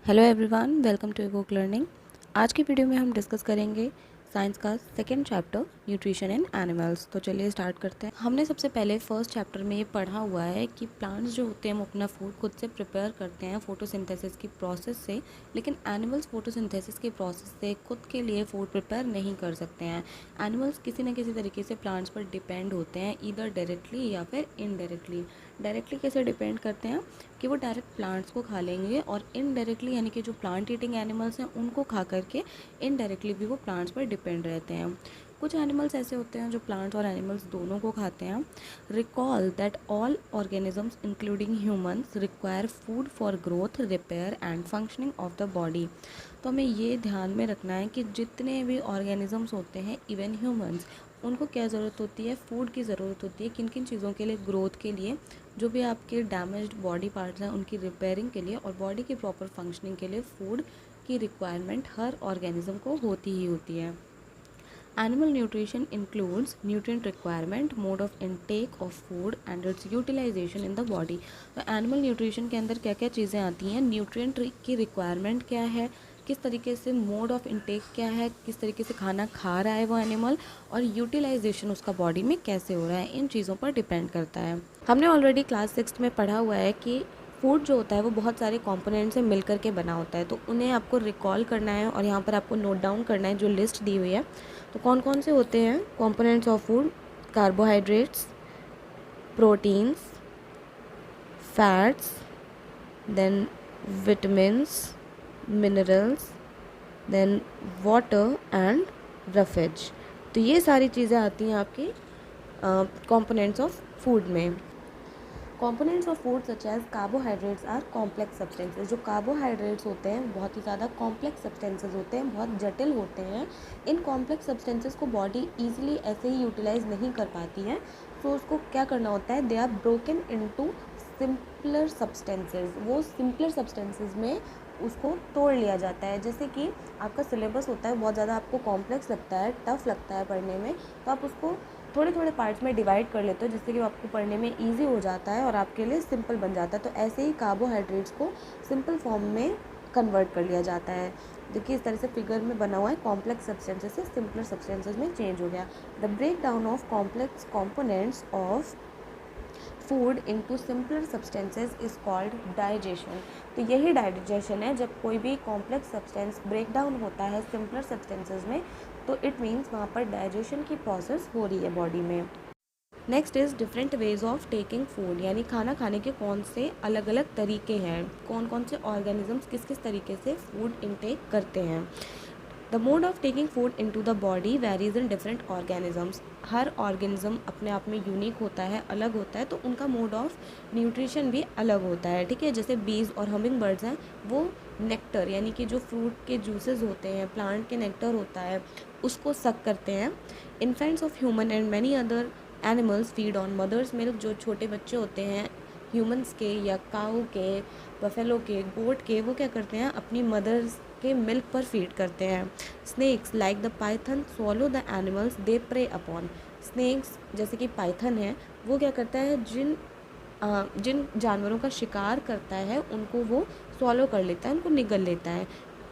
Hello everyone, welcome to Evoke learning. आज की वीडियो में हम डिस्कस करेंगे साइंस का second chapter nutrition in animals. तो चलिए स्टार्ट करते हैं। हमने सबसे पहले फर्स्ट चैप्टर में ये पढ़ा हुआ है कि प्लांट्स जो होते हैं वो अपना फूड खुद से प्रिपेयर करते हैं फोटोसिंथेसिस की प्रोसेस से, लेकिन एनिमल्स फोटोसिंथेसिस की प्रोसेस से खुद के लिए फूड प्रिपेयर नहीं कर सकते हैं। एनिमल्स किसी न किसी तरीके से प्लांट्स पर डिपेंड होते हैं, ईदर डायरेक्टली या फिर इनडायरेक्टली। डायरेक्टली कैसे डिपेंड करते हैं कि वो डायरेक्ट प्लांट्स को खा लेंगे, और इनडायरेक्टली यानी कि जो प्लांट ईटिंग एनिमल्स हैं उनको खा करके इनडायरेक्टली भी वो प्लांट्स पर डिपेंड रहते हैं। कुछ एनिमल्स ऐसे होते हैं जो प्लांट्स और एनिमल्स दोनों को खाते हैं। Recall that all organisms including humans require food for growth, repair and functioning of the body. तो हमें ये ध्यान में रखना है कि जितने भी ऑर्गेनिजम्स होते हैं, इवन ह्यूमंस, उनको क्या ज़रूरत होती है, फूड की ज़रूरत होती है। किन किन चीज़ों के लिए? ग्रोथ के लिए, जो भी आपके डैमेज्ड बॉडी पार्ट्स हैं उनकी रिपेयरिंग के लिए, और बॉडी की प्रॉपर फंक्शनिंग के लिए फूड की रिक्वायरमेंट हर ऑर्गेनिज्म को होती ही होती है। Animal nutrition includes nutrient requirement, mode of intake of food and its utilization in the body. तो एनिमल न्यूट्रिशन के अंदर क्या क्या चीज़ें आती हैं? न्यूट्रिएंट की रिक्वायरमेंट क्या है, किस तरीके से मोड ऑफ इनटेक क्या है, किस तरीके से खाना खा रहा है वो एनिमल, और यूटिलाइजेशन उसका बॉडी में कैसे हो रहा है, इन चीज़ों पर डिपेंड करता है। हमने ऑलरेडी क्लास 6 में पढ़ा हुआ है कि फूड जो होता है वो बहुत सारे कंपोनेंट से मिलकर के बना होता है, तो उन्हें आपको रिकॉल करना है और यहाँ पर आपको नोट डाउन करना है जो लिस्ट दी हुई है। तो कौन कौन से होते हैं components of food? Carbohydrates, proteins, fats, then vitamins, minerals, then water and roughage. तो ये सारी चीज़ें आती हैं आपकी कंपोनेंट्स ऑफ फूड में। Components of food such as carbohydrates are complex substances. जो कार्बोहाइड्रेट्स होते हैं बहुत ही ज़्यादा कॉम्प्लेक्स सब्सटेंसेज होते हैं, बहुत जटिल होते हैं। इन कॉम्प्लेक्स सब्सटेंसेज को बॉडी ईजिली ऐसे ही यूटिलाइज नहीं कर पाती है, तो उसको क्या करना होता है? They are broken into simpler substances. वो सिंपलर सब्सटेंसेज में उसको तोड़ लिया जाता है। जैसे कि आपका सिलेबस होता है बहुत ज़्यादा आपको कॉम्प्लेक्स लगता है, टफ लगता है पढ़ने में, तो आप उसको थोड़े थोड़े पार्ट्स में डिवाइड कर लेते हो, जिससे कि आपको पढ़ने में इजी हो जाता है और आपके लिए सिंपल बन जाता है। तो ऐसे ही कार्बोहाइड्रेट्स को सिंपल फॉर्म में कन्वर्ट कर लिया जाता है। देखिए इस तरह से फिगर में बना हुआ है, कॉम्प्लेक्स सब्सटेंसेस से सिंपलर सब्सटेंसेस में चेंज हो गया। The break down of complex components of food into simpler substances is called digestion. तो यही डाइजेशन है, जब कोई भी कॉम्प्लेक्स सब्सटेंस ब्रेक डाउन होता है सिंपलर सब्सटेंसेस में, तो इट मीन्स वहाँ पर डाइजेशन की प्रोसेस हो रही है बॉडी में। Next is different ways of taking food, यानी खाना खाने के कौन से अलग अलग तरीके हैं, कौन कौन से ऑर्गेनिजम्स किस किस तरीके से फूड इनटेक करते हैं। The mode of taking food into the body varies in different organisms. Her organism अपने आप में यूनिक होता है, अलग होता है, तो उनका मोड ऑफ न्यूट्रिशन भी अलग होता है। ठीक है, जैसे बीज और हमिंग बर्ड्स हैं, वो नेक्टर यानी कि जो फ्रूट के जूसेस होते हैं, प्लांट के नेक्टर होता है, उसको सक करते हैं। Infants of human and many other animals feed on mother's milk. जो छोटे बच्चे होते हैं ह्यूमंस के या काऊ के, बफेलो के, गोट के, वो क्या करते हैं? अपनी मदर्स के मिल्क पर फीड करते हैं। Snakes like the python swallow the animals they prey upon. Snakes जैसे कि पाइथन है, वो क्या करता है? जिन जानवरों का शिकार करता है उनको वो स्वॉलो कर लेता है, उनको निगल लेता है।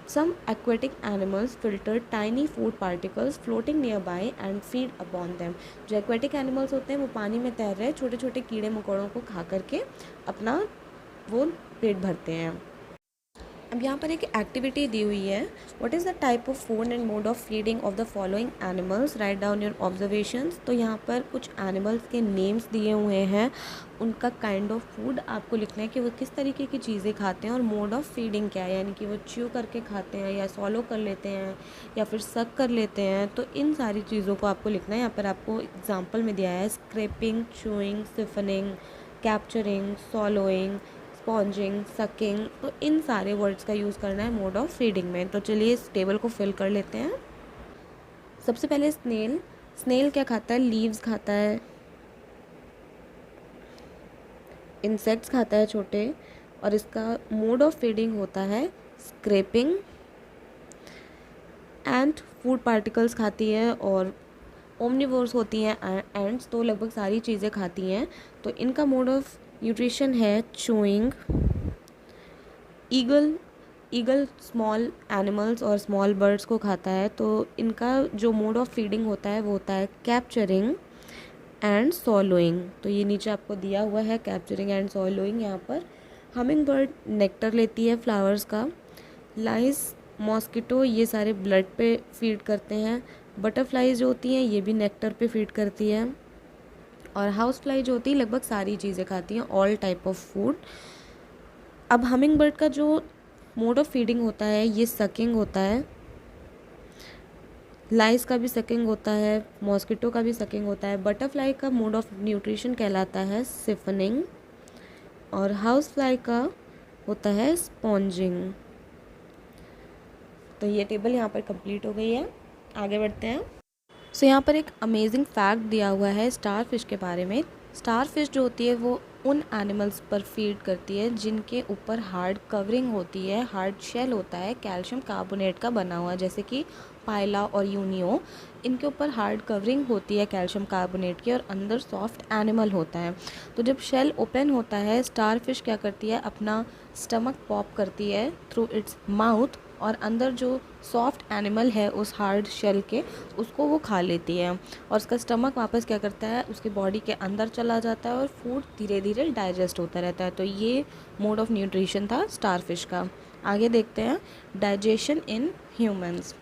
Some aquatic animals filter tiny food particles floating nearby and feed upon them. जो aquatic animals होते हैं वो पानी में तैर रहे छोटे छोटे कीड़े मकोड़ों को खा करके अपना वो पेट भरते हैं। अब यहाँ पर एक एक्टिविटी दी हुई है। What is the type of food and mode of feeding of the following animals, write down your observations. तो यहाँ पर कुछ एनिमल्स के नेम्स दिए हुए हैं, उनका काइंड ऑफ फूड आपको लिखना है कि वो किस तरीके की चीज़ें खाते हैं, और मोड ऑफ फीडिंग क्या है, यानी कि वो च्यू करके खाते हैं या सॉलो कर लेते हैं या फिर सक कर लेते हैं। तो इन सारी चीज़ों को आपको लिखना है। यहाँ पर आपको एग्जाम्पल में दिया है scraping, chewing, siphoning, capturing, swallowing, sponging, sucking. तो इन सारे वर्ड्स का यूज़ करना है मोड ऑफ फीडिंग में। तो चलिए इस टेबल को फिल कर लेते हैं। सबसे पहले स्नेल। स्नेल क्या खाता है? लीव्स खाता है, इंसेक्ट्स खाता है छोटे, और इसका मोड ऑफ फीडिंग होता है स्क्रैपिंग। एंड फूड पार्टिकल्स खाती है, और ओमनिवोर्स होती हैं एंड्स, तो लगभग सारी चीज़ें खाती हैं। तो इनका मोड ऑफ न्यूट्रिशन है chewing. Eagle eagle small animals और स्मॉल बर्ड्स को खाता है, तो इनका जो मोड ऑफ फीडिंग होता है वो होता है कैप्चरिंग एंड सॉलोइंग। तो ये नीचे आपको दिया हुआ है कैप्चरिंग एंड सॉलोइंग। यहाँ पर हमिंग बर्ड नेक्टर लेती है फ्लावर्स का, लाइस मॉस्किटो ये सारे ब्लड पे फीड करते हैं, बटरफ्लाइज जो होती हैं ये भी नेक्टर पे फीड करती है, और हाउस फ्लाई जो होती है लगभग सारी चीज़ें खाती हैं, ऑल टाइप ऑफ फूड। अब हमिंग बर्ड का जो मोड ऑफ फीडिंग होता है ये सकिंग होता है, लाइस का भी सकिंग होता है, मॉस्किटो का भी सकिंग होता है। बटरफ्लाई का मोड ऑफ न्यूट्रिशन कहलाता है सिफनिंग, और हाउस फ्लाई का होता है स्पॉन्जिंग। तो ये टेबल यहाँ पर कंप्लीट हो गई है, आगे बढ़ते हैं। सो यहाँ पर एक अमेजिंग फैक्ट दिया हुआ है स्टार फिश के बारे में। स्टार फिश जो होती है वो उन एनिमल्स पर फीड करती है जिनके ऊपर हार्ड कवरिंग होती है, हार्ड शेल होता है कैल्शियम कार्बोनेट का बना हुआ, जैसे कि पाइला और यूनियो, इनके ऊपर हार्ड कवरिंग होती है कैल्शियम कार्बोनेट की और अंदर सॉफ्ट एनिमल होता है। तो जब शेल ओपन होता है स्टार फिश क्या करती है, अपना स्टमक पॉप करती है थ्रू इट्स माउथ, और अंदर जो सॉफ्ट एनिमल है उस हार्ड शेल के, उसको वो खा लेती है, और उसका स्टमक वापस क्या करता है, उसकी बॉडी के अंदर चला जाता है और फूड धीरे धीरे डाइजेस्ट होता रहता है। तो ये मोड ऑफ न्यूट्रिशन था स्टार फिश का। आगे देखते हैं digestion in humans.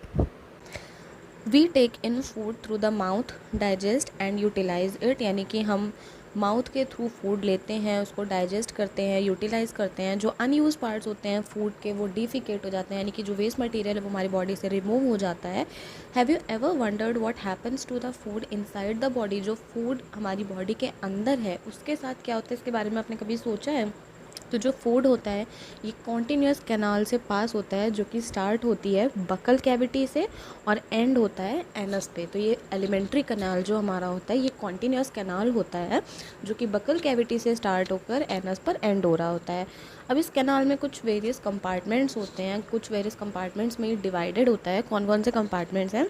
We take in food through the mouth, digest and utilize it, यानी कि हम माउथ के थ्रू फूड लेते हैं, उसको डाइजेस्ट करते हैं, यूटिलाइज़ करते हैं। जो अनयूज पार्ट्स होते हैं फूड के वो डिफिकेट हो जाते हैं, यानी कि जो वेस्ट मटेरियल है वो हमारी बॉडी से रिमूव हो जाता है। Have you ever wondered what happens to the food inside the body? जो फूड हमारी बॉडी के अंदर है उसके साथ क्या होता है, इसके बारे में आपने कभी सोचा है? तो जो फूड होता है ये कॉन्टीन्यूस कैनाल से पास होता है, जो कि स्टार्ट होती है बकल कैविटी से और एंड होता है एनस पे। तो ये एलिमेंट्री कैनाल जो हमारा होता है ये कॉन्टीन्यूस कैनाल होता है, जो कि बकल कैविटी से स्टार्ट होकर एनस पर एंड हो रहा होता है। अब इस कैनाल में कुछ वेरियस कंपार्टमेंट्स होते हैं, कुछ वेरियस कंपार्टमेंट्स में डिवाइडेड होता है। कौन कौन से कंपार्टमेंट्स हैं?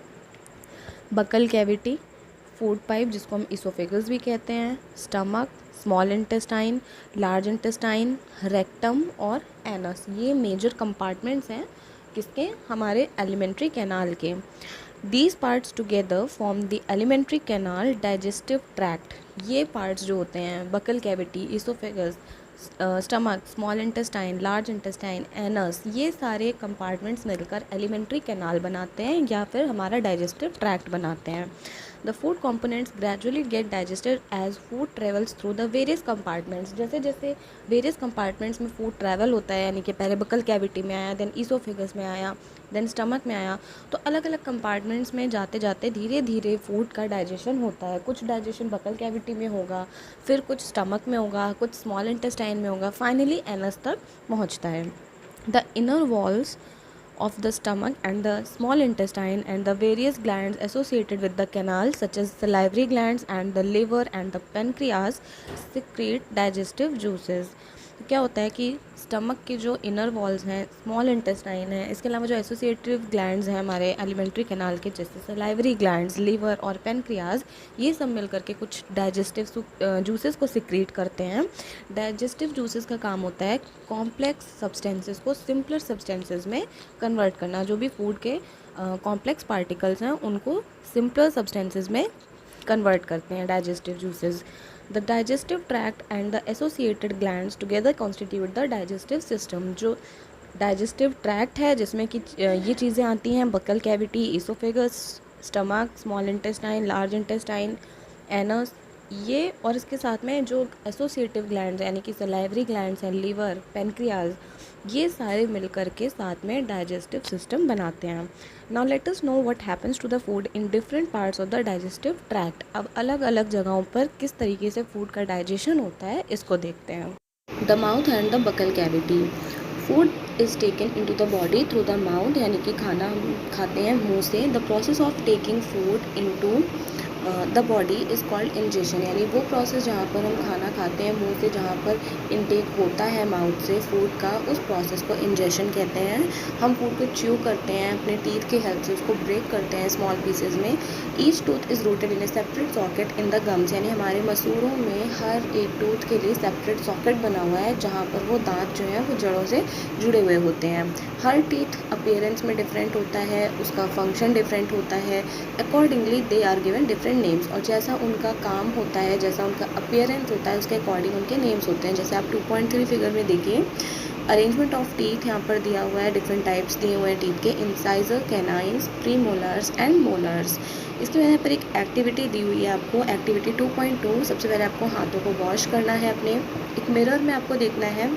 बकल कैविटी, फूड पाइप जिसको हम इसोफेगस भी कहते हैं, stomach, small intestine, large intestine, rectum और एनस, ये मेजर कंपार्टमेंट्स हैं किसके? हमारे एलिमेंट्री कैनाल के। These parts together form the alimentary canal digestive tract. ये पार्ट्स जो होते हैं buccal cavity, oesophagus, stomach, small intestine, large intestine, anus, ये सारे कंपार्टमेंट्स मिलकर एलिमेंट्री कैनाल बनाते हैं या फिर हमारा डाइजेस्टिव ट्रैक्ट बनाते हैं। The food components gradually get digested as food travels through the various compartments। जैसे जैसे वेरियस कंपार्टमेंट्स में फूड ट्रैवल होता है, यानी कि पहले बकल कैविटी में आया, देन ईसोफेगस में आया, देन स्टमक में आया, तो अलग अलग कंपार्टमेंट्स में जाते जाते धीरे धीरे फूड का डाइजेशन होता है। कुछ डाइजेशन बकल कैविटी में होगा, फिर कुछ स्टमक में होगा, कुछ स्मॉल इंटेस्टाइन में होगा, फाइनली एनस तक पहुँचता है। The inner walls of the stomach and the small intestine and the various glands associated with the canal such as salivary glands and the liver and the pancreas secrete digestive juices। तो क्या होता है कि stomach के जो inner walls हैं, small intestine है, इसके अलावा जो एसोसिएटिव ग्लैंड्स हैं हमारे एलिमेंट्री कैनाल के, जैसे सलाइवरी ग्लैंड्स, लीवर और पेनक्रियाज, ये सब मिलकर के कुछ डाइजेस्टिव जूसेस को सिक्रीट करते हैं। डाइजेस्टिव जूसेस का काम होता है कॉम्प्लेक्स सब्सटेंसेस को सिंपलर सब्सटेंसेस में कन्वर्ट करना। जो भी फूड के कॉम्प्लेक्स पार्टिकल्स हैं उनको सिंपलर सब्सटेंसेस में कन्वर्ट करते हैं digestive juices. The digestive tract and the associated glands together constitute the digestive system। जो डाइजेस्टिव ट्रैक्ट है जिसमें कि ये चीज़ें आती हैं buccal cavity, oesophagus, stomach, small intestine, large intestine, anus, ये और इसके साथ में जो एसोसिएटिव ग्लैंड्स यानी कि सलाइवरी ग्लैंड्स हैं, लीवर, पेनक्रियाज, ये सारे मिलकर के साथ में डाइजेस्टिव सिस्टम बनाते हैं। Now let us know what happens to the food in different parts of the digestive tract. अब अलग अलग जगहों पर किस तरीके से फूड का डाइजेशन होता है इसको देखते हैं। The mouth and the buccal cavity. Food is taken into the body through the mouth, यानी कि खाना हम खाते हैं मुंह से। The process of taking food into the body is called ingestion, यानी वो प्रोसेस जहाँ पर हम खाना खाते हैं मुंह से, जहाँ पर इनटेक होता है माउथ से फूड का, उस प्रोसेस को इंजेशन कहते हैं। हम फूड को च्यू करते हैं अपने टीथ की हेल्प से, उसको ब्रेक करते हैं स्मॉल पीसेज में। Each tooth is rooted in A separate socket in the gums, यानी हमारे मसूड़ों में हर एक टूथ के लिए सेपरेट सॉकेट बना हुआ है जहाँ पर वो दांत जो है वो जड़ों से जुड़े हुए होते हैं। हर टीथ अपीयरेंस में डिफरेंट होता है, उसका फंक्शन डिफरेंट होता है। Accordingly they are given different names, और जैसा उनका काम होता है, जैसा उनका अपीयरेंस होता है, उसके अकॉर्डिंग उनके नेम्स होते हैं। जैसे आप 2.3 फिगर में देखिए, अरेंजमेंट ऑफ टीथ यहाँ पर दिया हुआ है, डिफरेंट टाइप्स दिए हुए हैं टीथ के, incisor, canines, premolars and molars. इसके बाद यहाँ पर एक एक्टिविटी दी हुई है आपको, एक्टिविटी 2.2। सबसे पहले आपको हाथों को वॉश करना है अपने, एक मिरर में आपको देखना है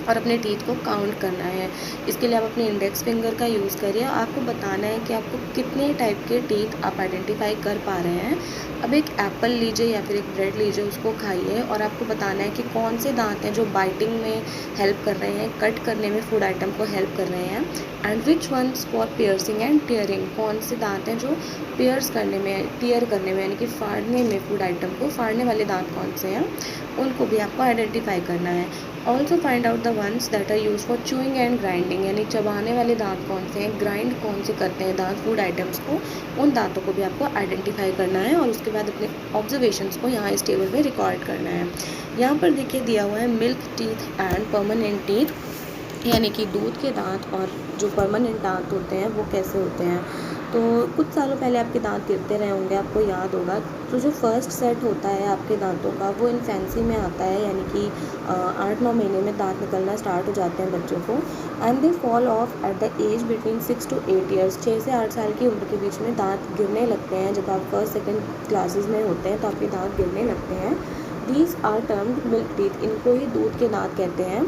और अपने टीथ को काउंट करना है। इसके लिए आप अपने इंडेक्स फिंगर का यूज़ करिए। आपको बताना है कि आपको कितने टाइप के टीथ आप आइडेंटिफाई कर पा रहे हैं। अब एक एप्पल लीजिए या फिर एक ब्रेड लीजिए, उसको खाइए और आपको बताना है कि कौन से दांत हैं जो बाइटिंग में हेल्प कर रहे हैं, कट करने में फूड आइटम को हेल्प कर रहे हैं, and which ones for piercing and tearing, कौन से दांत हैं जो पियर्स करने में, टीयर करने में, यानी कि फाड़ने में, फूड आइटम को फाड़ने वाले दांत कौन से हैं, उनको भी आपको आइडेंटिफाई करना है। Also find out the ones that are use for chewing and grinding, यानी चबाने वाले दांत कौन से हैं, ग्राइंड कौन से करते हैं दांत फूड आइटम्स को, उन दांतों को भी आपको आइडेंटिफाई करना है और उसके बाद अपने ऑब्जर्वेशंस को यहाँ इस टेबल में रिकॉर्ड करना है। यहाँ पर देखिए दिया हुआ है milk teeth and permanent teeth, यानी कि दूध के दांत और जो परमानेंट दांत होते हैं वो कैसे होते हैं। तो कुछ सालों पहले आपके दांत गिरते रहे होंगे, आपको याद होगा। तो जो फर्स्ट सेट होता है आपके दांतों का वो इन्फेंसी में आता है, यानी कि 8-9 महीने में दांत निकलना स्टार्ट हो जाते हैं बच्चों को, and they fall off at the age between 6 to 8 years. 6 से 8 साल की उम्र के बीच में दांत गिरने लगते हैं। जब आप फर्स्ट सेकेंड क्लासेस में होते हैं तो आपके दांत गिरने लगते हैं। These are termed milk teeth, इनको ही दूध के दांत कहते हैं।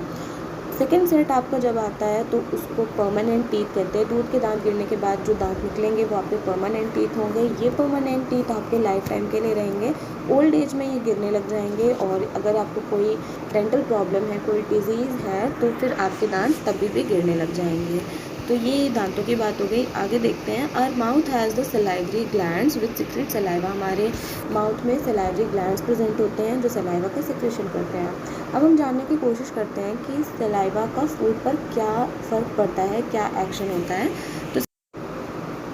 सेकेंड सेट आपका जब आता है तो उसको परमानेंट टीथ कहते हैं। दूध के दांत गिरने के बाद जो दांत निकलेंगे वो आपके परमानेंट टीथ होंगे। ये परमानेंट टीथ आपके लाइफ टाइम के लिए रहेंगे, ओल्ड एज में ये गिरने लग जाएंगे, और अगर आपको कोई डेंटल प्रॉब्लम है, कोई डिजीज़ है, तो फिर आपके दांत तभी भी गिरने लग जाएंगे। तो ये दांतों की बात हो गई। आगे देखते हैं। Our mouth has the salivary glands which secrete saliva, हमारे माउथ में सलाइवरी ग्लैंड्स प्रेजेंट होते हैं जो सलाइवा का सिक्रेशन करते हैं। अब हम जानने की कोशिश करते हैं कि सलाइवा का फूड पर क्या फ़र्क पड़ता है, क्या एक्शन होता है। तो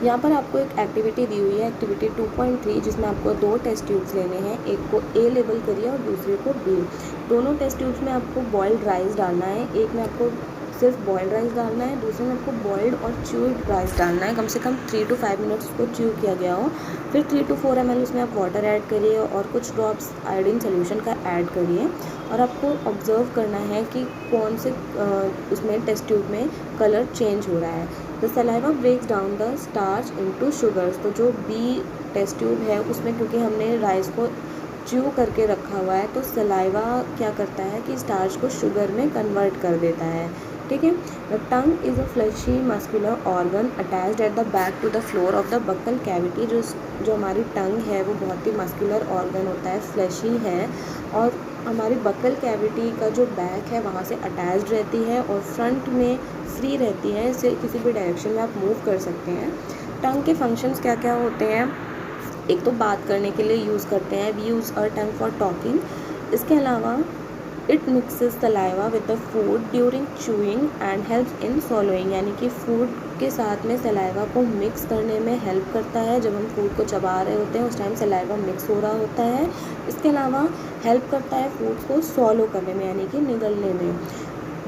यहाँ पर आपको एक एक्टिविटी दी हुई है, एक्टिविटी 2.3, जिसमें आपको 2 टेस्ट ट्यूब्स लेने हैं। एक को ए लेबल करिए और दूसरे को बी। दोनों टेस्ट ट्यूब्स में आपको बॉइल्ड राइस डालना है। एक में आपको सिर्फ बॉइल्ड राइस डालना है, दूसरे में आपको बॉइल्ड और च्यूड राइस डालना है। कम से कम 3 to 5 मिनट्स उसको च्यू किया गया हो। फिर 3 to 4 ml उसमें आप वाटर ऐड करिए और कुछ ड्रॉप्स आयोडीन सोल्यूशन का ऐड करिए, और आपको ऑब्जर्व करना है कि कौन से उसमें टेस्ट ट्यूब में कलर चेंज हो रहा है। The saliva breaks down the starch into sugars, तो जो बी टेस्ट ट्यूब है उसमें क्योंकि हमने राइस को च्यू करके रखा हुआ है, तो सलाइवा क्या करता है कि स्टार्च को शुगर में कन्वर्ट कर देता है। ठीक है। The tongue is a fleshy muscular organ attached at the back to the floor of the buccal cavity. जो हमारी टंग है वो बहुत ही मस्कुलर ऑर्गन होता है, फ्लैशी है, और हमारी बक्कल कैविटी का जो बैक है वहाँ से अटैच्ड रहती है और फ्रंट में फ्री रहती है। इसे किसी भी डायरेक्शन में आप मूव कर सकते हैं। टंग के फंक्शंस क्या क्या होते हैं? एक तो बात करने के लिए यूज़ करते हैं, we use a tongue for talking. इसके अलावा it mixes saliva with the food during chewing and helps in swallowing, यानी कि फूड के साथ में सलाइवा को मिक्स करने में हेल्प करता है। जब हम फूड को चबा रहे होते हैं उस टाइम सलाइवा मिक्स हो रहा होता है। इसके अलावा हेल्प करता है फूड को swallow करने में, यानी कि निगलने में।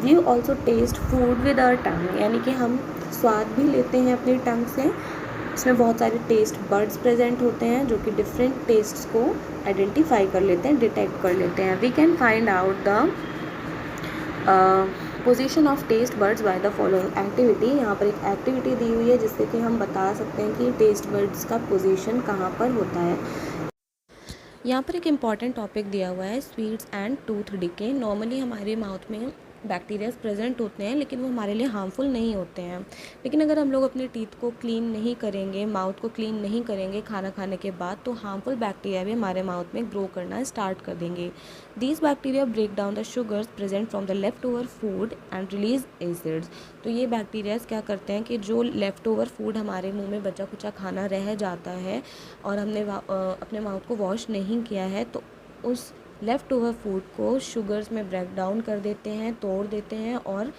We also taste food with our tongue, यानी कि हम स्वाद भी लेते हैं अपनी टंग से। इसमें बहुत सारे टेस्ट बर्ड्स प्रेजेंट होते हैं जो कि डिफरेंट टेस्ट्स को आइडेंटिफाई कर लेते हैं, डिटेक्ट कर लेते हैं। We can find out the position of taste buds by the following activity. यहाँ पर एक एक्टिविटी दी हुई है जिससे कि हम बता सकते हैं कि टेस्ट बर्ड्स का पोजीशन कहाँ पर होता है। यहाँ पर एक इम्पॉर्टेंट टॉपिक दिया हुआ है, sweets and tooth decay. Normally हमारे माउथ में बैक्टीरियाज प्रेजेंट होते हैं, लेकिन वो हमारे लिए हार्मफुल नहीं होते हैं। लेकिन अगर हम लोग अपने टीथ को क्लीन नहीं करेंगे, माउथ को क्लीन नहीं करेंगे खाना खाने के बाद, तो हार्मफुल बैक्टीरिया भी हमारे माउथ में ग्रो करना स्टार्ट कर देंगे। These bacteria break down the sugars present from the left over food and release acids. तो ये बैक्टीरियाज क्या करते हैं कि जो लेफ़्ट ओवर फूड हमारे मुंह में बचा कुचा खाना रह जाता है और हमने अपने माउथ को वॉश नहीं किया है, तो उस लेफ़्ट ओवर फूड को शुगर्स में ब्रेक डाउन कर देते हैं, तोड़ देते हैं और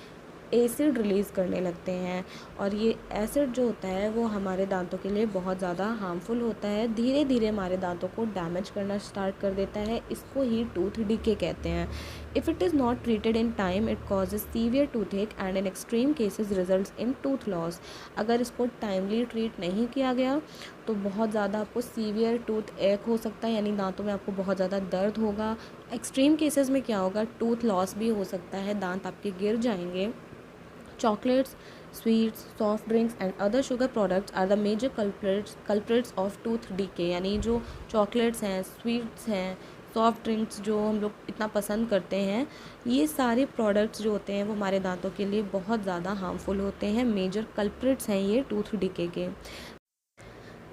एसिड रिलीज़ करने लगते हैं। और ये एसिड जो होता है वो हमारे दांतों के लिए बहुत ज़्यादा हार्मफुल होता है, धीरे धीरे हमारे दांतों को डैमेज करना स्टार्ट कर देता है। इसको ही टूथ डिके कहते हैं। If it is not treated in time it causes severe toothache and in extreme cases results in tooth loss. अगर इसको टाइमली ट्रीट नहीं किया गया तो बहुत ज़्यादा आपको सीवियर टूथ एक हो सकता है, यानी दांतों में आपको बहुत ज़्यादा दर्द होगा। एक्सट्रीम केसेस में क्या होगा, टूथ लॉस भी हो सकता है, दांत आपके गिर जाएंगे। Chocolates, sweets, soft drinks and other sugar products are the major culprits of tooth decay। यानी जो चॉकलेट्स हैं, स्वीट्स हैं, सॉफ्ट ड्रिंक्स जो हम लोग इतना पसंद करते हैं, ये सारे प्रोडक्ट्स जो होते हैं वो हमारे दांतों के लिए बहुत ज़्यादा हार्मफुल होते हैं। मेजर कल्प्रिट्स हैं ये टूथ डिके के।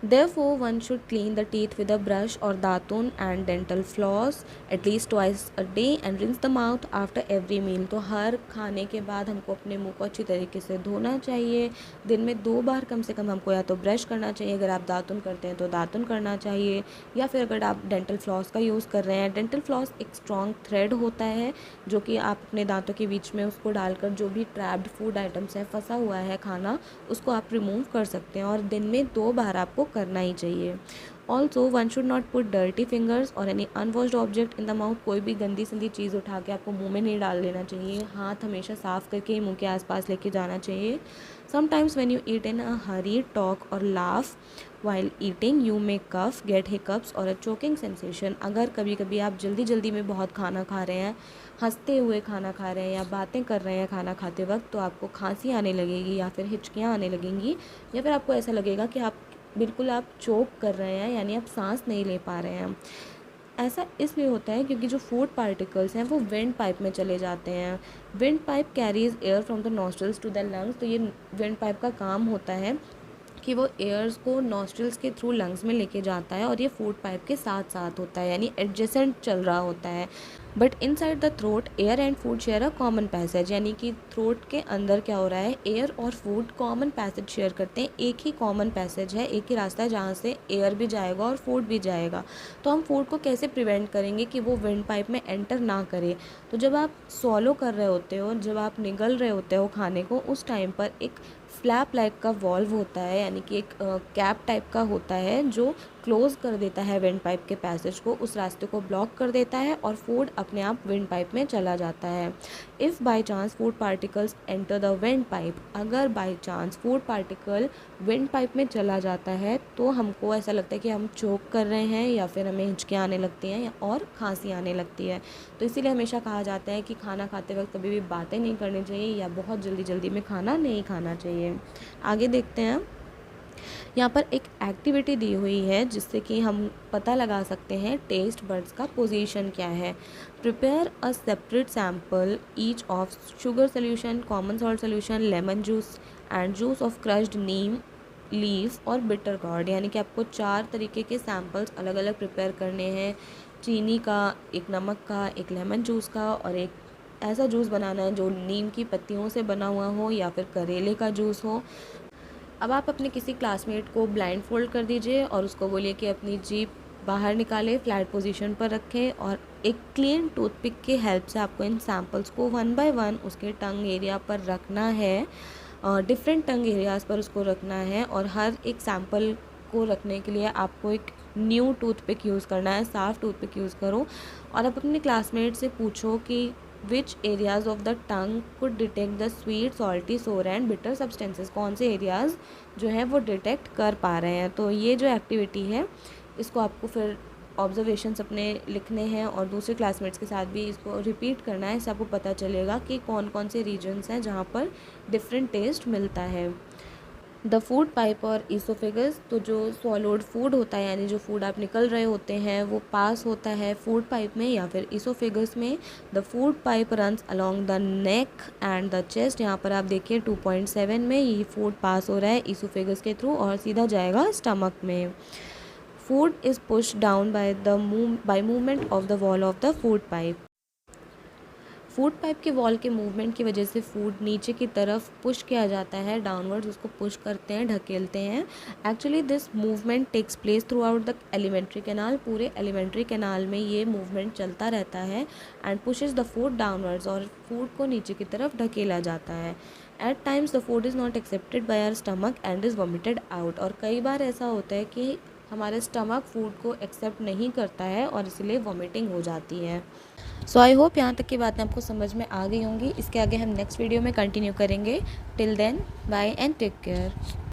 Therefore, one should clean the teeth with a brush or दातुन and dental floss at least twice a day and rinse the mouth after every meal। तो हर खाने के बाद हमको अपने मुंह को अच्छी तरीके से धोना चाहिए। दिन में 2 बार कम से कम हमको या तो ब्रश करना चाहिए, अगर आप दातुन करते हैं तो दातुन करना चाहिए, या फिर अगर आप डेंटल फ्लॉस का यूज़ कर रहे हैं। डेंटल फ्लॉस एक स्ट्रॉन्ग थ्रेड होता है जो कि आप अपने दांतों के बीच में उसको डालकर जो भी ट्रैप्ड फूड आइटम्स हैं, फंसा हुआ है खाना, उसको आप रिमूव कर सकते हैं। और दिन में 2 बार आपको करना ही चाहिए। Also one should not put dirty fingers और any unwashed object in the mouth. कोई भी गंदी संदी चीज़ उठा के आपको मुंह में नहीं डाल लेना चाहिए। हाथ हमेशा साफ़ करके ही मुंह के आसपास लेके जाना चाहिए। Sometimes when you eat in a Hari, talk और laugh while eating you may cough, get hiccups और a choking sensation। अगर कभी कभी आप जल्दी जल्दी में बहुत खाना खा रहे हैं, हंसते हुए खाना खा रहे हैं या बातें कर रहे हैं खाना खाते वक्त, तो आपको खांसी आने लगेगी या फिर हिचकियाँ आने लगेंगी, या फिर आपको ऐसा लगेगा कि आप बिल्कुल आप चोक कर रहे हैं, यानी आप सांस नहीं ले पा रहे हैं। ऐसा इसलिए होता है क्योंकि जो फूड पार्टिकल्स हैं वो विंड पाइप में चले जाते हैं। Windpipe carries air from the nostrils to the lungs. तो ये विंड पाइप का काम होता है कि वो एयर्स को नॉस्ट्रल्स के थ्रू लंग्स में लेके जाता है, और ये फूड पाइप के साथ साथ होता है, यानी एडजेसेंट चल रहा होता है। But inside the throat air and food share a common passage. यानी कि थ्रोट के अंदर क्या हो रहा है, एयर और फूड कॉमन पैसेज शेयर करते हैं। एक ही कॉमन पैसेज है, एक ही रास्ता है जहाँ से एयर भी जाएगा और फूड भी जाएगा। तो हम फूड को कैसे प्रिवेंट करेंगे कि वो विंड पाइप में एंटर ना करे। तो जब आप सॉलो कर रहे होते हो, जब आप निगल रहे होते हो खाने को, उस टाइम पर एक फ्लैप लाइक का वॉल्व होता है, यानी कि एक कैप टाइप का होता है जो क्लोज कर देता है विंड पाइप के पैसेज को, उस रास्ते को ब्लॉक कर देता है और फूड अपने आप विंड पाइप में चला जाता है। If by chance food particles enter the wind pipe, अगर by chance food particle wind pipe में चला जाता है तो हमको ऐसा लगता है कि हम चोक कर रहे हैं, या फिर हमें हिचकियाँ आने लगती हैं और खांसी आने लगती है। तो इसीलिए हमेशा कहा जाता है कि खाना खाते वक्त कभी भी बातें नहीं करनी चाहिए या बहुत जल्दी जल्दी में खाना नहीं खाना चाहिए। आगे देखते हैं। यहाँ पर एक एक्टिविटी दी हुई है जिससे कि हम पता लगा सकते हैं टेस्ट बड्स का पोजीशन क्या है। Prepare a separate sample each of sugar solution, common salt solution, lemon juice and juice of crushed Neem leaf और बिटर गॉर्ड। यानी कि आपको 4 तरीके के सैम्पल्स अलग अलग प्रिपेयर करने हैं। चीनी का, एक नमक का, एक लेमन जूस का, और एक ऐसा जूस बनाना है जो नीम की पत्तियों से बना हुआ हो या फिर करेले का जूस हो। अब आप अपने किसी क्लासमेट को ब्लाइंड फोल्ड कर दीजिए और उसको बोलिए कि अपनी जीभ बाहर निकाले, फ्लैट पोजीशन पर रखें, और एक क्लीन टूथपिक की हेल्प से आपको इन सैम्पल्स को 1 बाय 1 उसके टंग एरिया पर रखना है। डिफरेंट टंग एरियाज़ पर उसको रखना है, और हर एक सैम्पल को रखने के लिए आपको एक न्यू टूथपिक यूज़ करना है, साफ़ टूथपिक यूज़ करो। और आप अपने क्लासमेट से पूछो कि which areas of the tongue could detect the sweet, salty, sour and bitter substances. कौन से एरियाज़ जो है वो डिटेक्ट कर पा रहे हैं। तो ये जो एक्टिविटी है इसको आपको फिर ऑब्जर्वेशंस अपने लिखने हैं और दूसरे क्लासमेट्स के साथ भी इसको रिपीट करना है। इससे आपको पता चलेगा कि कौन कौन से रीजन्स हैं जहाँ पर डिफरेंट टेस्ट मिलता है। द फूड पाइप और ईसोफेगस, तो जो स्वॉलोड फूड होता है यानी जो फूड आप निकल रहे होते हैं वो पास होता है फूड पाइप में या फिर ईसोफेगस में। The food pipe runs along the neck and the chest. यहाँ पर आप देखिए 2.7 में ये फूड पास हो रहा है ईसोफेगस के थ्रू और सीधा जाएगा स्टमक में। Food is push down by movement of the wall of the food pipe. Food pipe के वॉल के मूवमेंट की वजह से फूड नीचे की तरफ पुश किया जाता है, डाउनवर्ड्स उसको पुश करते हैं, ढकेलते हैं। Actually this movement takes place throughout the alimentary canal. पूरे एलिमेंट्री कैनाल में ये मूवमेंट चलता रहता है and pushes the food downwards, और फूड को नीचे की तरफ ढकेला जाता है। At times the food is not accepted by our stomach and is vomited out. और कई बार ऐसा होता है कि हमारे स्टमक फूड को एक्सेप्ट नहीं करता है और इसलिए वॉमिटिंग हो जाती है। सो आई होप यहाँ तक की बातें आपको समझ में आ गई होंगी। इसके आगे हम नेक्स्ट वीडियो में कंटिन्यू करेंगे। Till then bye and take care.